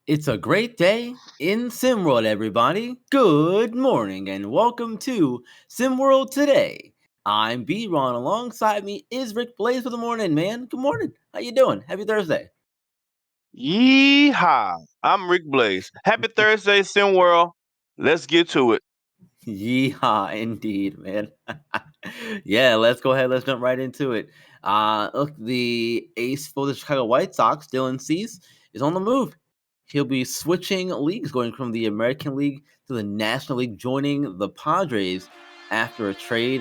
It's a great day in SimWorld, everybody. Good morning and welcome to SimWorld Today. I'm B-Ron. Alongside me is Rick Blaze for the morning, man. Good morning. How you doing? Happy Thursday. Yeehaw! I'm Rick Blaze. Happy Thursday, SimWorld. Let's get to it. Yeehaw, indeed, man. Yeah, let's go ahead. Let's jump right into it. Look, the ace for the Chicago White Sox, Dylan Cease, is on the move. He'll be switching leagues, going from the American League to the National League, joining the Padres after a trade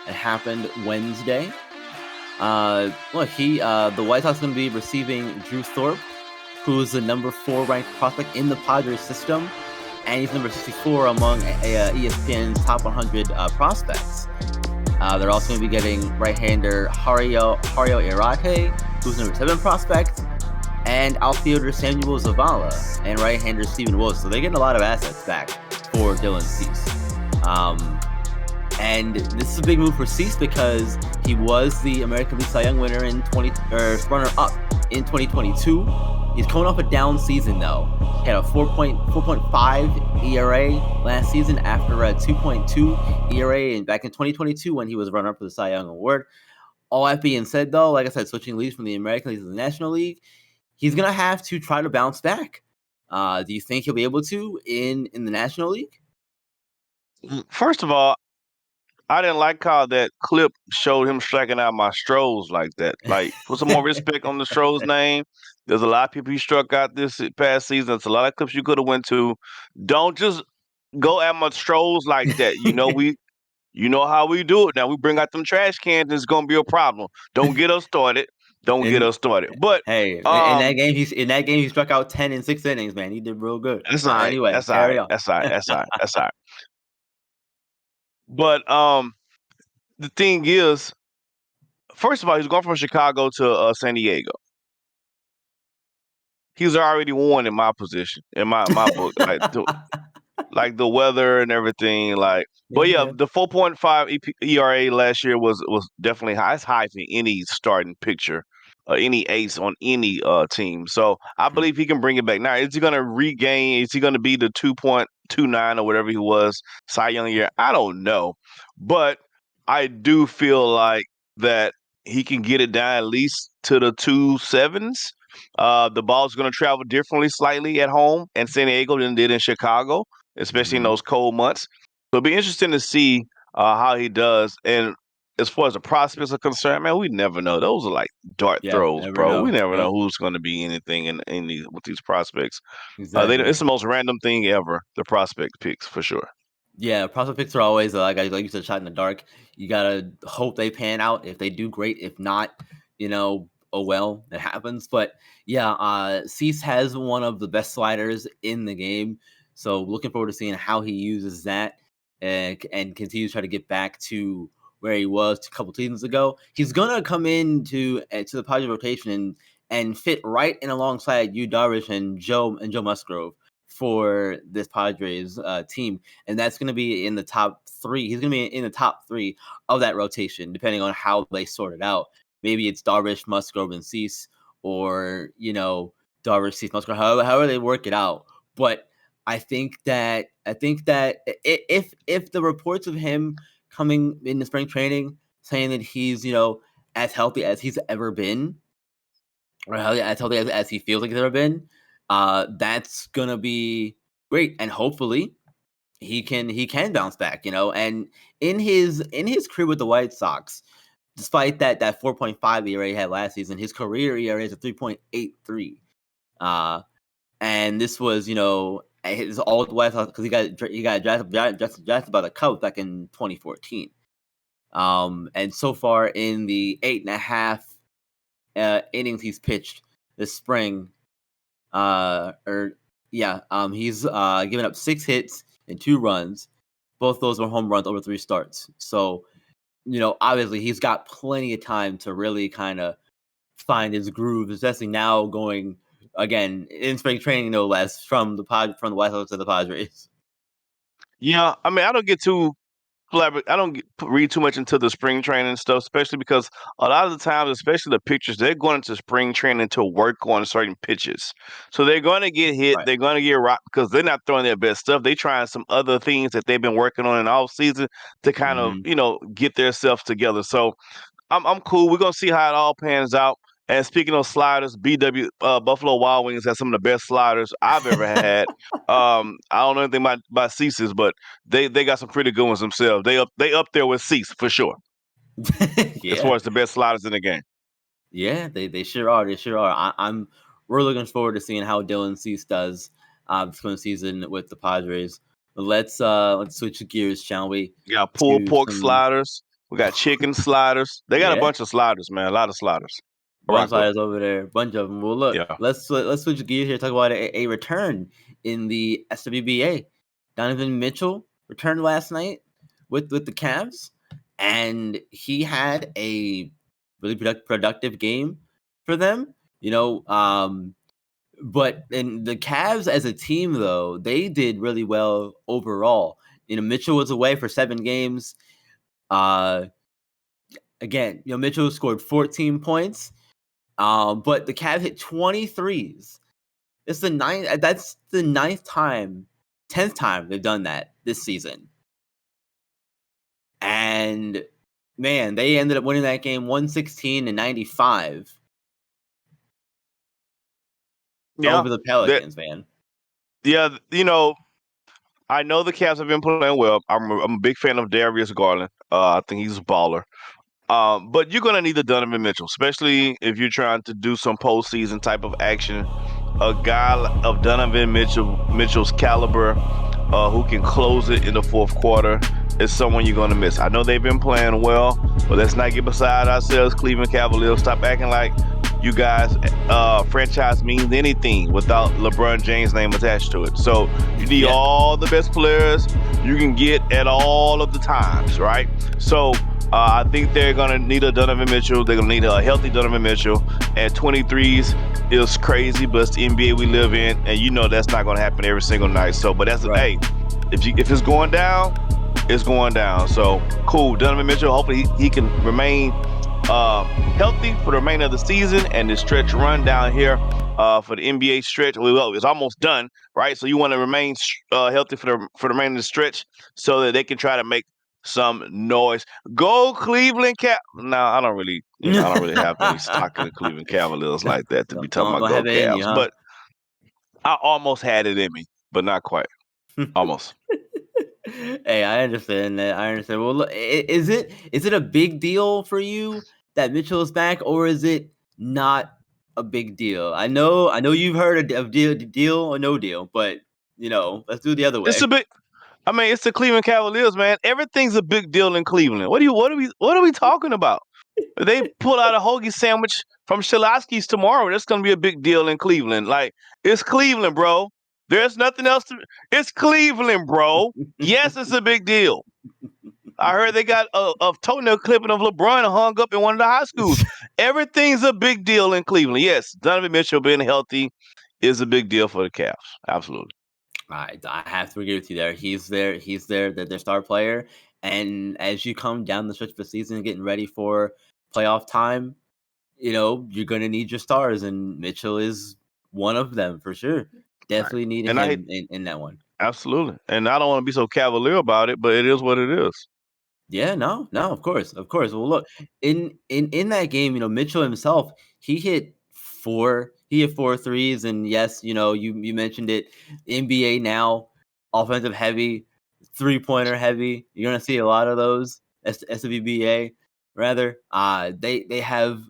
that happened Wednesday. The White Sox going to be receiving Drew Thorpe, who's the number 4 ranked prospect in the Padres system, and he's number 64 among ESPN's top 100 prospects. They're also going to be getting right-hander Hario Irate, who's number 7 prospect, and outfielder Samuel Zavala, and right-hander Steven Wilson. So they're getting a lot of assets back for Dylan Cease. And this is a big move for Cease because he was the American League Cy Young winner runner-up in 2022. He's coming off a down season, though. He had a 4.5 ERA last season after a 2.2 ERA back in 2022 when he was runner-up for the Cy Young Award. All that being said, though, like I said, switching leagues from the American League to the National League, he's going to have to try to bounce back. Do you think he'll be able to in the National League? First of all, I didn't like how that clip showed him striking out my Strohs like that. Like, put some more respect on the Strohs name. There's a lot of people he struck out this past season. There's a lot of clips you could have went to. Don't just go at my Strohs like that. You know how we do it. Now we bring out them trash cans. It's gonna be a problem. Don't get us started. Don't get And us started. But hey, in that game he struck out 10 in 6 innings, man. He did real good. that's all right. Anyway, That's all carry right. on. That's all right. That's all right. That's all right. But the thing is, first of all, he's going from Chicago to San Diego. He's already won in my position, in my book, like the weather and everything. But yeah, Yeah. the 4.5 ERA last year was definitely high. It's high for any starting pitcher, any ace on any team. So I True. believe he can bring it back. Now, is he going to regain? Is he going to be the 2.29 or whatever he was Cy Young year? I don't know, but I do feel like that he can get it down at least to the 2.7s. The ball's going to travel differently slightly at home in San Diego than it did in Chicago, especially in Mhm. those cold months. So it'll be interesting to see how he does. And as far as the prospects are concerned, man, we never know. Those are like dart Yeah, throws, never bro. We know. never Yep, know who's going to be anything in these with these prospects. exactly. It's the most random thing ever. The prospect picks for sure. Yeah, prospect picks are always like you said, shot in the dark. You gotta hope they pan out. If they do, great. If not, oh well, it happens. But yeah, Cease has one of the best sliders in the game. So looking forward to seeing how he uses that and continues to try to get back to where he was a couple seasons ago. He's gonna come into to the Padres rotation and fit right in alongside Yu Darvish and Joe Musgrove for this Padres team, and that's going to be in the top 3. He's going to be in the top 3 of that rotation, depending on how they sort it out. Maybe it's Darvish, Musgrove, and Cease, or Darvish, Cease, Musgrove, however they work it out. But I think that if the reports of him coming in the spring training saying that he's as healthy as he's ever been, or as healthy as he feels like he's ever been, that's gonna be great, and hopefully he can bounce back. And in his career with the White Sox, despite that 4.5 ERA he had last season, his career ERA is a 3.83. Uh, and this was his all the White Sox because he got drafted by the Cubs back in 2014. And so far in the 8.5 innings he's pitched this spring, he's given up 6 hits and 2 runs. Both those were home runs over 3 starts. So, obviously he's got plenty of time to really kind of find his groove, especially now going again in spring training, no less, from the White Sox to the Padres. Yeah, I mean, I don't get too read too much into the spring training stuff, especially because a lot of the times, especially the pitchers, they're going into spring training to work on certain pitches. So they're going to get hit, Right. they're going to get rocked because they're not throwing their best stuff. They trying some other things that they've been working on in off season to kind of Mhm. get themselves together. So I'm cool. We're gonna see how it all pans out. And speaking of sliders, Buffalo Wild Wings has some of the best sliders I've ever had. I don't know anything about Cease's, but they got some pretty good ones themselves. They up there with Cease for sure as Yeah. far as the best sliders in the game. Yeah, they sure are. They sure are. I'm we're looking forward to seeing how Dylan Cease does this coming season with the Padres. But let's switch gears, shall we? We got pulled To pork some sliders. We got chicken sliders. They got a yeah, bunch of sliders, man. A lot of sliders. I bunch of rock with sliders over there, bunch of them. Well, look, them. Yeah. let's switch gears here. Talk about a return in the SWBA. Donovan Mitchell returned last night with the Cavs, and he had a really productive game for them. But in the Cavs as a team, though, they did really well overall. Mitchell was away for 7 games. Uh, Again, Mitchell scored 14 points. But the Cavs hit 23s. It's the ninth. That's the ninth time, 10th time they've done that this season. And man, they ended up winning that game 116-95 Yeah. over the That Pelicans, man. yeah, I know the Cavs have been playing well. I'm a big fan of Darius Garland. I think he's a baller. But you're gonna need a Donovan Mitchell, especially if you're trying to do some postseason type of action. A guy of Mitchell's caliber, who can close it in the fourth quarter, is someone you're gonna miss. I know they've been playing well, but let's not get beside ourselves, Cleveland Cavaliers. Stop acting like you guys franchise means anything without LeBron James' name attached to it. So you need Yeah, all the best players you can get at all of the times, right? So I think they're going to need a Donovan Mitchell. They're going to need a healthy Donovan Mitchell. At 23s is crazy, but it's the NBA we live in, and that's not going to happen every single night. So, but right. hey, if it's going down, it's going down. So cool, Donovan Mitchell. Hopefully he can remain healthy for the remainder of the season and the stretch run down here for the NBA stretch. Well, it's almost done, right? So you want to remain healthy for the remainder of the stretch so that they can try to make some noise. Go Cleveland Cap. No, I don't really have any stock in the Cleveland Cavaliers like that to be talking Don't about don't go have it in you, Cavs. huh? But I almost had it in me, but not quite. Almost. Hey, I understand that. I understand. Well, look, is it a big deal for you that Mitchell is back, or is it not a big deal? I know you've heard of deal or no deal, but let's do it the other It's a way. big. I mean, it's the Cleveland Cavaliers, man. Everything's a big deal in Cleveland. What are we talking about? If they pull out a hoagie sandwich from Shilasky's tomorrow, that's gonna be a big deal in Cleveland. Like, it's Cleveland, bro. There's nothing else to. It's Cleveland, bro. Yes, it's a big deal. I heard they got a toenail clipping of LeBron hung up in one of the high schools. Everything's a big deal in Cleveland. Yes, Donovan Mitchell being healthy is a big deal for the Cavs. Absolutely. I have to agree with you there. He's there. He's there. Their star player. And as you come down the stretch of the season, getting ready for playoff time, you're gonna need your stars, and Mitchell is one of them for sure. Right. Definitely needed And I hate him in that one. absolutely. And I don't want to be so cavalier about it, but it is what it is. Yeah, no, no, of course, of course. Well, look, in that game, Mitchell himself, he hit four threes, and yes, you mentioned it. NBA now, offensive heavy, 3-pointer heavy. You're gonna see a lot of those. SWBA, rather. They have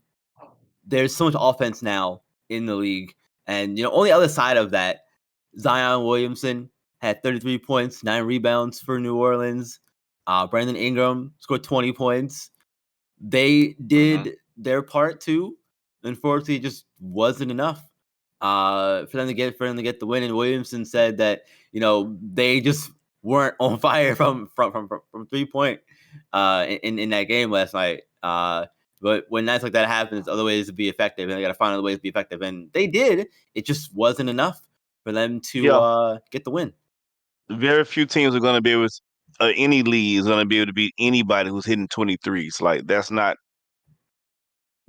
there's so much offense now in the league, and on the other side of that, Zion Williamson had 33 points, 9 rebounds for New Orleans. Brandon Ingram scored 20 points. They Hmm. did their part too. Unfortunately, it just wasn't enough for them to get the win. And Williamson said that they just weren't on fire from 3 point in that game last night. But when nights like that happens, other ways to be effective, and they got to find other ways to be effective, and they did. It just wasn't enough for them to Yeah. get the win. Very few teams are going to be able. any league is going to be able to beat anybody who's hitting 23s. Like that's not.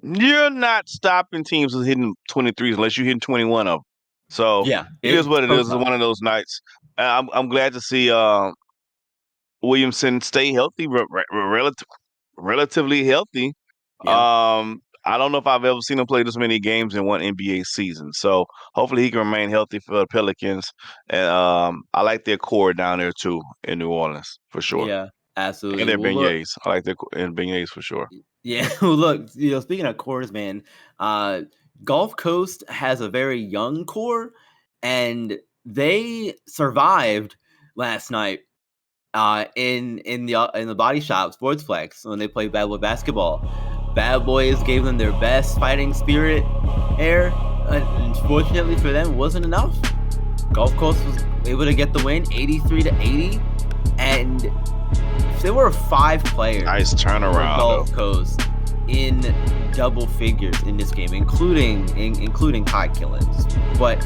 You're not stopping teams who's hitting 23s unless you're hitting 21 of them. So Yeah, it is it's what it so is. It's tough. one of those nights. I'm glad to see Williamson stay healthy, relatively healthy. Yeah, I don't know if I've ever seen him play this many games in one NBA season. So hopefully he can remain healthy for the Pelicans. And I like their core down there too in New Orleans for sure. yeah, And absolutely. their Well, look, beignets. I like their and beignets for sure. yeah, well, look, speaking of cores, man, uh, Gulf Coast has a very young core, and they survived last night in the body shop Sportsplex when they played Bad Boy basketball. Bad Boys gave them their best fighting spirit air. Unfortunately for them, it wasn't enough. Gulf Coast was able to get the win, 83-80, and there were 5 players Nice for turnaround though. Gulf Coast in double figures in this game, including Kai Killens. But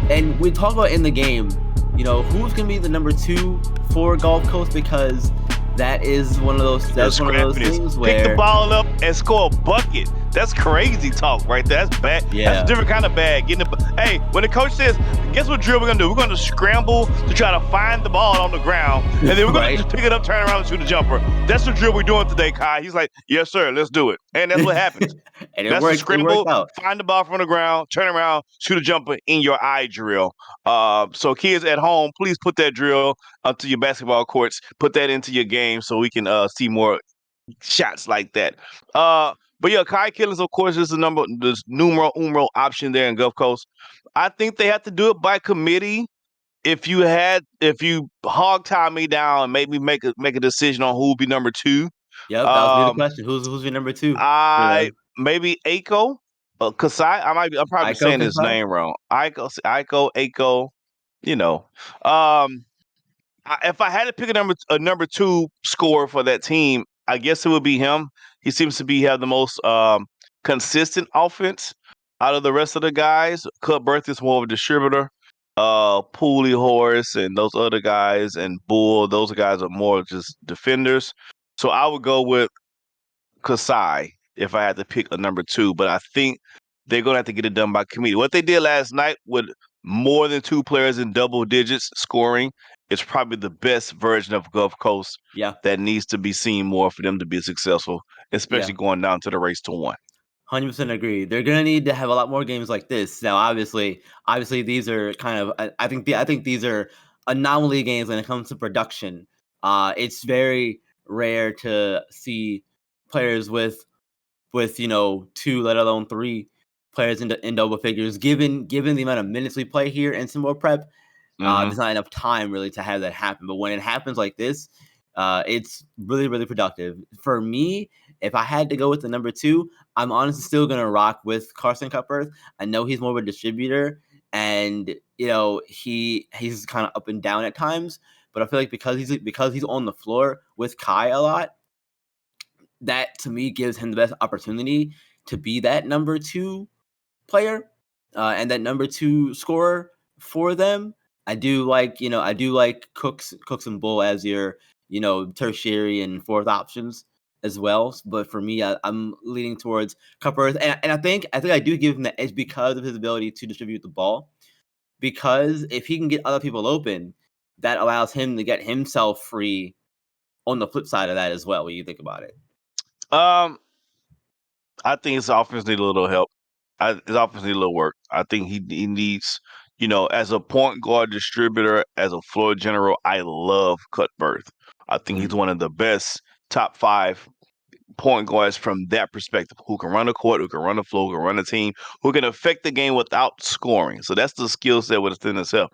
and we talk about in the game, who's going to be the number 2 for Gulf Coast, because that's one of those things Pick the where ball up and score a bucket. That's crazy talk right there. That's bad. yeah. That's a different kind of bad. Hey, when the coach says, guess what drill we're going to do? We're going to scramble to try to find the ball on the ground, and then we're going Right. to just pick it up, turn around, and shoot a jumper. That's the drill we're doing today, Kai. He's like, yes, sir, let's do it. And that's what happens. And That's the it worked scramble, out. find the ball from the ground, turn around, shoot a jumper in your eye drill. So kids at home, please put that drill onto your basketball courts. Put that into your game so we can see more shots like that. But yeah, Kai Killens, of course, is this numero uno option there in Gulf Coast. I think they have to do it by committee. If you hog tie me down and make me make a decision on who will be number 2, Yep, that was me the um, question. Who's your number 2 for I them? maybe Aiko, Kasai. I'm probably Aiko saying his Kasai? name wrong. Aiko. You know, um, if I had to pick a number 2 scorer for that team, I guess it would be him. He seems to have the most consistent offense out of the rest of the guys. Cut Berth is more of a distributor. Pooley, Horace, and those other guys, and Bull, those guys are more just defenders. So I would go with Kasai if I had to pick a number 2, but I think they're gonna have to get it done by committee. What they did last night with more than 2 players in double digits scoring is probably the best version of Gulf Coast Yeah, that needs to be seen more for them to be successful, especially yeah. going down to the race to 1. 100% agree. They're gonna need to have a lot more games like this. Now, obviously, these are kind of. I think these are anomaly games when it comes to production. It's very rare to see players with 2, let alone 3 players in double figures. Given the amount of minutes we play here in SimWorld Prep, Mhm. there's not enough time really to have that happen. But when it happens like this, it's really, really productive. For me, if I had to go with the number 2, I'm honestly still gonna rock with Carson Cupworth. I know he's more of a distributor, and he's kind of up and down at times. But I feel like because he's on the floor with Kai a lot, that to me gives him the best opportunity to be that number 2 player, and that number 2 scorer for them. I do like Cooks and Bull as your, tertiary and 4th options as well. But for me, I'm leaning towards Cupworth, and I think I do give him the edge because of his ability to distribute the ball. Because if he can get other people open, that allows him to get himself free on the flip side of that as well, when you think about it. Um, I think his offense need a little help. His offense need a little work. I think he needs, as a point guard distributor, as a floor general, I love Cutbirth. I think he's Mhm. one of the best top 5 point guards from that perspective, who can run the court, who can run the floor, who can run the team, who can affect the game without scoring. So that's the skill set within itself.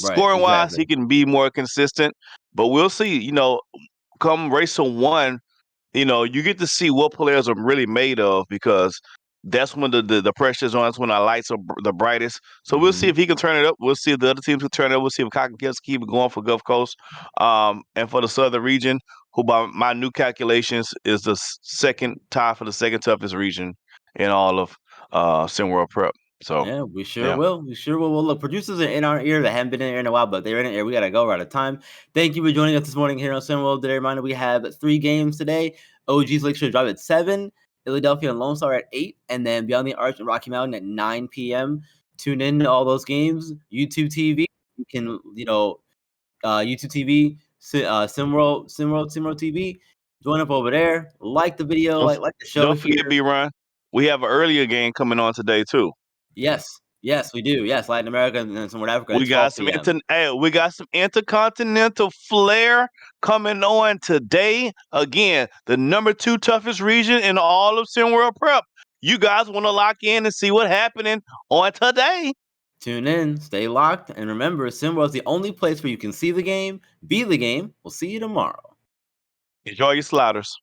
Right, Scoring wise, he exactly. can be more consistent, but we'll see. Come race to 1, you get to see what players are really made of because that's when the pressure's on. That's when the lights are the brightest. So we'll see Mhm. if he can turn it up. We'll see if the other teams can turn it up. We'll see if Cotton can keep it going for Gulf Coast. And for the Southern region, who by my new calculations is the second tie for the second toughest region in all of SimWorld Prep. So, Yeah, we sure yeah. will. We sure will. Well, look, producers are in our ear that haven't been in here in a while, but they're in the air. We gotta go. We're out of time. Thank you for joining us this morning here on SimWorld. Today, reminder we have 3 games today. OG's Lakeshore Drive at 7, Philadelphia and Lone Star at 8, and then Beyond the Arch and Rocky Mountain at 9 p.m. Tune in to all those games. YouTube TV. You can, YouTube TV, SimWorld TV. Join up over there. Like the video, Don't, like the show don't forget, here. B-Run, we have an earlier game coming on today, too. Yes, yes, we do. Yes, Latin America and some North Africa at We got 12 some p.m. we got some intercontinental flair coming on today. Again, the number 2 toughest region in all of SimWorld Prep. You guys want to lock in and see what's happening on today. Tune in, stay locked, and remember, SimWorld is the only place where you can see the game, be the game. We'll see you tomorrow. Enjoy your sliders.